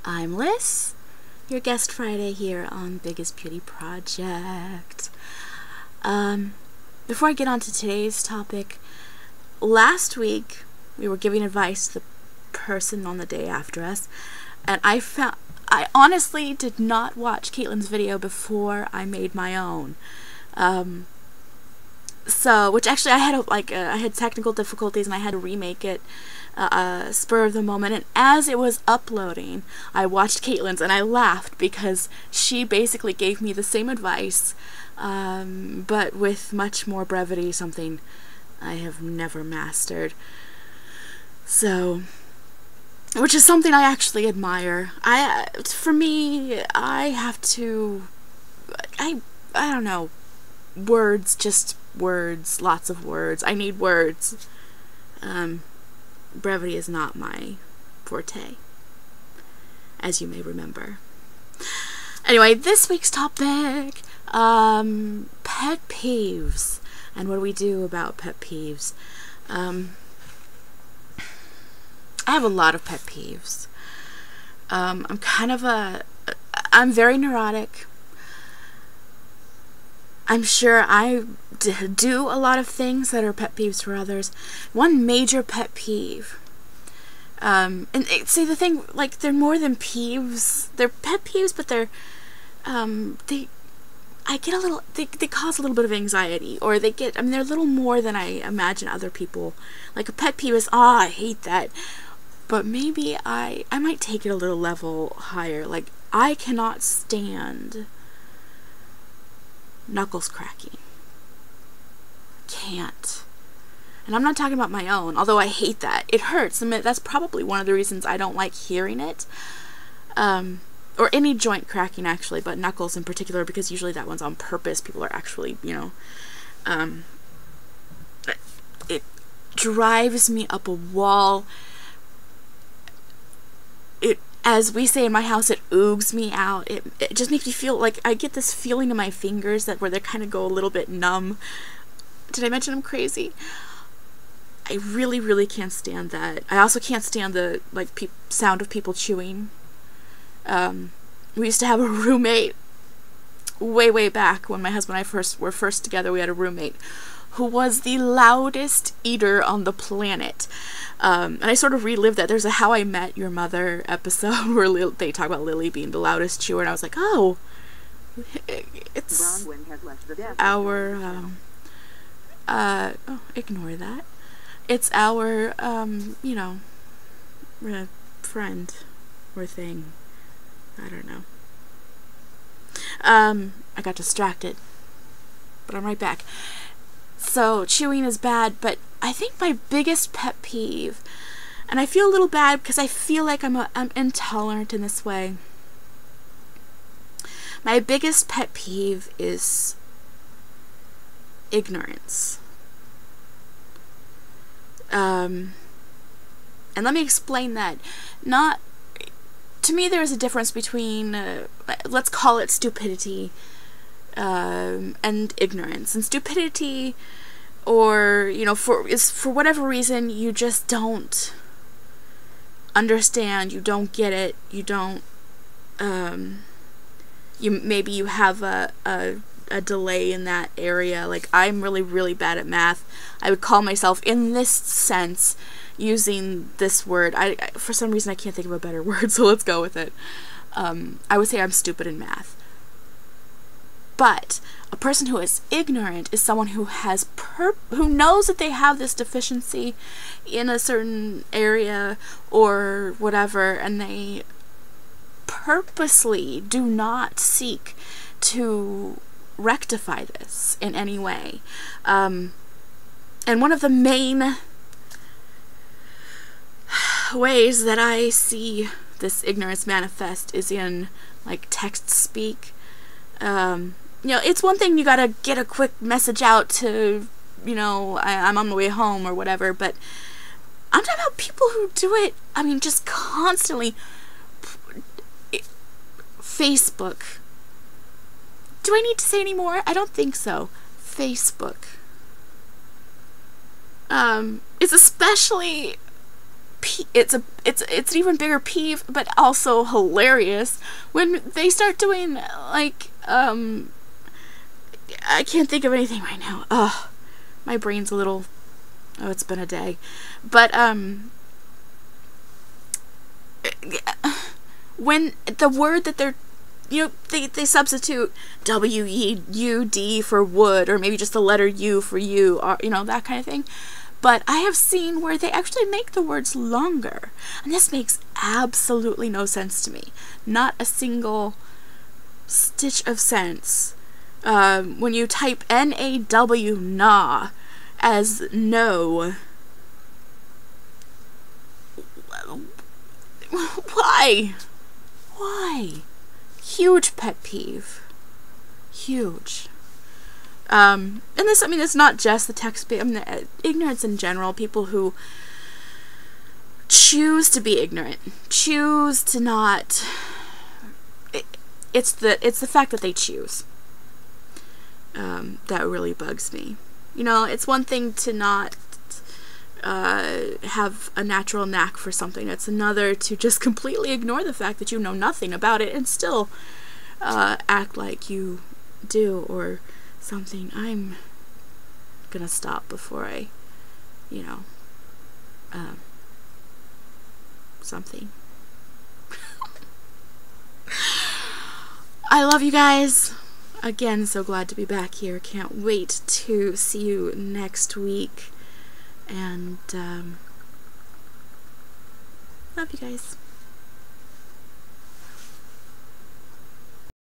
I'm Lyss, your guest Friday here on Biggest Beauty Project. Before I get on to today's topic, last week we were giving advice to the person on the day after us, and I honestly did not watch Caitlin's video before I made my own. Which actually I had technical difficulties and I had to remake it spur of the moment, and as it was uploading I watched Caitlin's and I laughed because she basically gave me the same advice, but with much more brevity, something I have never mastered. So, which is something I actually admire. For me, I have to, I don't know, words, just words, lots of words. I need words. Brevity is not my forte, as you may remember. Anyway, this week's topic, pet peeves, and what do we do about pet peeves? I have a lot of pet peeves. I'm very neurotic. I'm sure I do a lot of things that are pet peeves for others. One major pet peeve, see the thing, like, they're more than peeves. They're pet peeves, but they're, they cause a little bit of anxiety, or they're a little more than I imagine other people. Like, a pet peeve is, I hate that. But maybe I might take it a little level higher. Like, I cannot stand knuckles cracking. Can't. And I'm not talking about my own, although I hate that. It hurts. I mean, that's probably one of the reasons I don't like hearing it. Or any joint cracking, actually, but knuckles in particular, because usually that one's on purpose. People are actually, it drives me up a wall. As we say in my house, it oogs me out. It just makes me feel like I get this feeling in my fingers where they kind of go a little bit numb. Did I mention I'm crazy? I really, really can't stand that. I also can't stand the sound of people chewing. We used to have a roommate way back when my husband and I were first together. We had a roommate who was the loudest eater on the planet. And I sort of relived that. There's a How I Met Your Mother episode where they talk about Lily being the loudest chewer, and I was like, oh, it's our, ignore that. It's our, friend or thing. I don't know. I got distracted, but I'm right back. So, chewing is bad, but I think my biggest pet peeve, and I feel a little bad because I feel like I'm intolerant in this way. My biggest pet peeve is ignorance. And let me explain that. To me, there is a difference between, let's call it stupidity, and ignorance. And stupidity, or for whatever reason you just don't understand, you don't get it, you don't maybe you have a delay in that area. Like, I'm really, really bad at math. I would call myself, in this sense, using this word, for some reason I can't think of a better word, so let's go with it. I would say I'm stupid in math. But a person who is ignorant is someone who who knows that they have this deficiency in a certain area or whatever, and they purposely do not seek to rectify this in any way. And one of the main ways that I see this ignorance manifest is in, like, text speak. It's one thing you gotta get a quick message out to, I'm on my way home or whatever, but I'm talking about people who do it, just constantly. Facebook. Do I need to say any more? I don't think so. Facebook. It's especially it's an even bigger peeve, but also hilarious when they start doing like I can't think of anything right now. Ugh, my brain's a little. Oh, it's been a day, but when the word that they're, they substitute W-E-U-D for wood, or maybe just the letter U for you, or that kind of thing. But I have seen where they actually make the words longer, and this makes absolutely no sense to me. Not a single stitch of sense. When you type N-A-W, nah, as no. Why? Why? Huge pet peeve. Huge. And this, it's not just the text, ignorance in general, people who choose to be ignorant, choose to not, it's the fact that they choose, that really bugs me. It's one thing to not, have a natural knack for something. It's another to just completely ignore the fact that you know nothing about it and still, act like you do, or something. I'm gonna stop before I, something. I love you guys. Again, so glad to be back here. Can't wait to see you next week. And, love you guys.